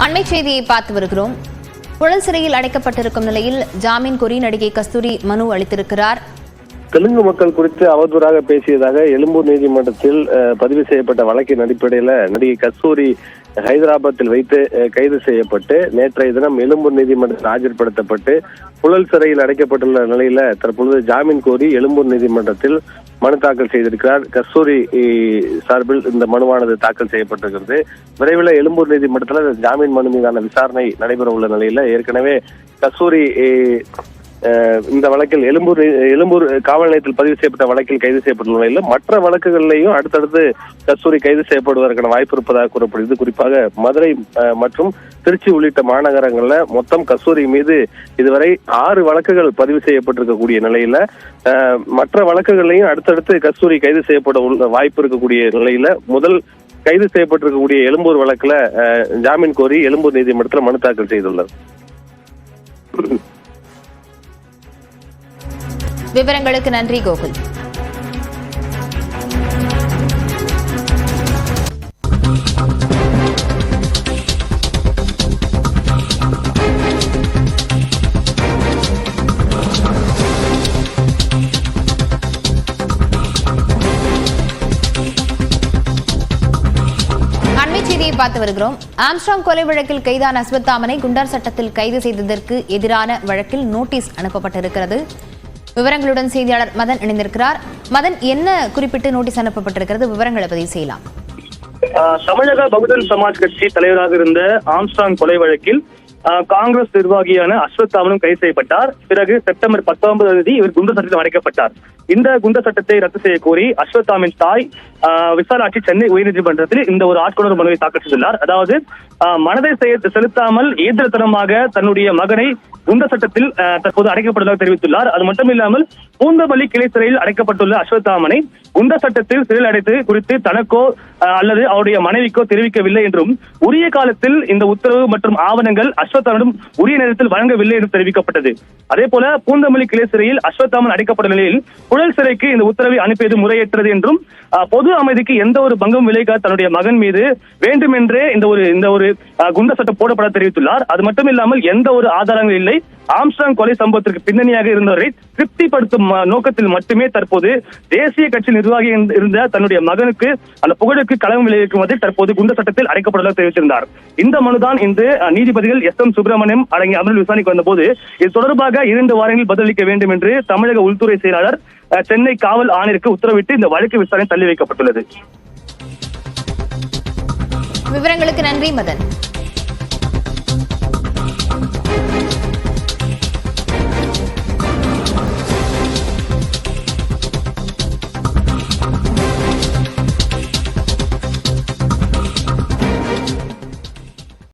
அண்மை செய்தியை பார்த்து வருகிறோம். புழல் சிறையில் அடைக்கப்பட்டிருக்கும் நிலையில் ஜாமீன் கோரி நடிகை கஸ்தூரி மனு அளித்திருக்கிறார். தெலுங்கு மக்கள் குறித்து அவதூறாக பேசியதாக எழும்பூர் நீதிமன்றத்தில் பதிவு செய்யப்பட்ட வழக்கின் அடிப்படையில் நடிகை கஸ்தூரி ஹைதராபாத்தில் வைத்து கைது செய்யப்பட்டு நேற்றைய தினம் எழும்பூர் நீதிமன்றத்தில் ஆஜர்படுத்தப்பட்டு புழல் சிறையில் அடைக்கப்பட்டுள்ள நிலையில தற்பொழுது ஜாமீன் கோரி எழும்பூர் நீதிமன்றத்தில் மனு தாக்கல் செய்திருக்கிறார். கஸ்தூரி சார்பில் இந்த மனுவானது தாக்கல் செய்யப்பட்டிருக்கிறது. விரைவில் எழும்பூர் நீதிமன்றத்தில் ஜாமீன் மனு மீதான விசாரணை நடைபெற உள்ள நிலையில ஏற்கனவே கஸ்தூரி இந்த வழக்கில் எழும்பூர் காவல் நிலையத்தில் பதிவு செய்யப்பட்ட வழக்கில் கைது செய்யப்பட்டுள்ள நிலையில் மற்ற வழக்குகளிலேயும் அடுத்தடுத்து கஸ்தூரி கைது செய்யப்படுவதற்கான வாய்ப்பு இருப்பதாக கூறப்படுகிறது. குறிப்பாக மதுரை மற்றும் திருச்சி உள்ளிட்ட மாநகரங்கள்ல மொத்தம் கஸ்தூரி மீது இதுவரை 6 வழக்குகள் பதிவு செய்யப்பட்டிருக்கக்கூடிய நிலையில மற்ற வழக்குகளையும் அடுத்தடுத்து கஸ்தூரி கைது செய்யப்பட உள்ள வாய்ப்பு இருக்கக்கூடிய நிலையில முதல் கைது செய்யப்பட்டிருக்கக்கூடிய எழும்பூர் வழக்குல ஜாமீன் கோரி எழும்பூர் நீதிமன்றத்தில் மனு தாக்கல் செய்துள்ளது. விவரங்களுக்கு நன்றி கோகுல். அண்மை செய்தியை பார்த்து வருகிறோம். ஆம்ஸ்ட்ராங் கொலை வழக்கில் கைதான அஸ்வத்தாமனை குண்டர் சட்டத்தில் கைது செய்ததற்கு எதிரான வழக்கில் நோட்டீஸ் அனுப்பப்பட்டிருக்கிறது. விவரங்களுடன் செய்தியாளர் மதன் இணைந்திருக்கிறார். மதன், என்ன குறிப்பிட்டு நோட்டீஸ் அனுப்பப்பட்டிருக்கிறது? விவரங்களை பதிவு செய்யலாம். தமிழக பகுஜன் சமாஜ் கட்சி தலைவராக இருந்த ஆம்ஸ்ட்ராங் கொலை வழக்கில் காங்கிரஸ் நிர்வாகியான அஸ்வத்தாமனும் கைது செய்யப்பட்டார். பிறகு செப்டம்பர் 19 இவர் குண்டர் சட்டத்தில் அடைக்கப்பட்டார். இந்த குண்டர் சட்டத்தை ரத்து செய்ய கோரி அஸ்வத்தாமின் தாய் விசாலாட்சி சென்னை உயர்நீதிமன்றத்தில் இந்த ஒரு ஆட்கொணர்வு மனுவை தாக்கல் செய்துள்ளார். அதாவது மனதை செலுத்தாமல் ஈத்திரத்தனமாக தன்னுடைய மகனை குண்டர் சட்டத்தில் தற்போது அடைக்கப்பட்டுள்ளதாக தெரிவித்துள்ளார். அது மட்டுமில்லாமல் பூந்தமல்லி கிளை சிறையில் அடைக்கப்பட்டுள்ள அஸ்வத்தாமனை குண்டர் சட்டத்தில் சிறையில் அடைத்து குறித்து தனக்கோ அல்லது அவருடைய மனைவிக்கோ தெரிவிக்கவில்லை என்றும் உரிய காலத்தில் இந்த உத்தரவு மற்றும் ஆவணங்கள் அஸ்வத்தாமனிடம் உரிய நேரத்தில் வழங்கவில்லை என்று தெரிவிக்கப்பட்டது. அதே போல பூந்தமல்லி கிளை சிறையில் அஸ்வத்தாமன் அடைக்கப்பட்ட நிலையில் புழல் சிறைக்கு இந்த உத்தரவை அனுப்பியது முறையற்றது என்றும் பொது அமைதிக்கு எந்த ஒரு பங்கும் விளைவிக்க தன்னுடைய மகன் மீது வேண்டுமென்றே இந்த ஒரு குண்டர் சட்டம் போடப்பட தெரிவித்துள்ளார். அது மட்டுமில்லாமல் எந்த ஒரு ஆதாரங்கள் இல்லை. ஆம்ஸ்ட்ராங் கொலை சம்பவத்திற்கு பின்னணியாக இருந்தவரை திருப்திப்படுத்தும் நோக்கத்தில் மட்டுமே தற்போது தேசிய கட்சி நிர்வாகி இருந்த தன்னுடைய மகனுக்கு அந்த புகழுக்கு களவு விளைவிக்குவதை தற்போது குண்டர் சட்டத்தில் அடைக்கப்பட்டுள்ளதாக தெரிவித்திருந்தார். இந்த மனுதான் இன்று நீதிபதிகள் SM சுப்பிரமணியம் அடங்கிய அமர்வில் விசாரணைக்கு வந்தபோது இது தொடர்பாக 2 வாரங்களில் பதிலளிக்க வேண்டும் என்று தமிழக உள்துறை செயலாளர் சென்னை காவல் ஆணையருக்கு உத்தரவிட்டு இந்த வழக்கு விசாரணை தள்ளி வைக்கப்பட்டுள்ளது. விவரங்களுக்கு நன்றி மதன்.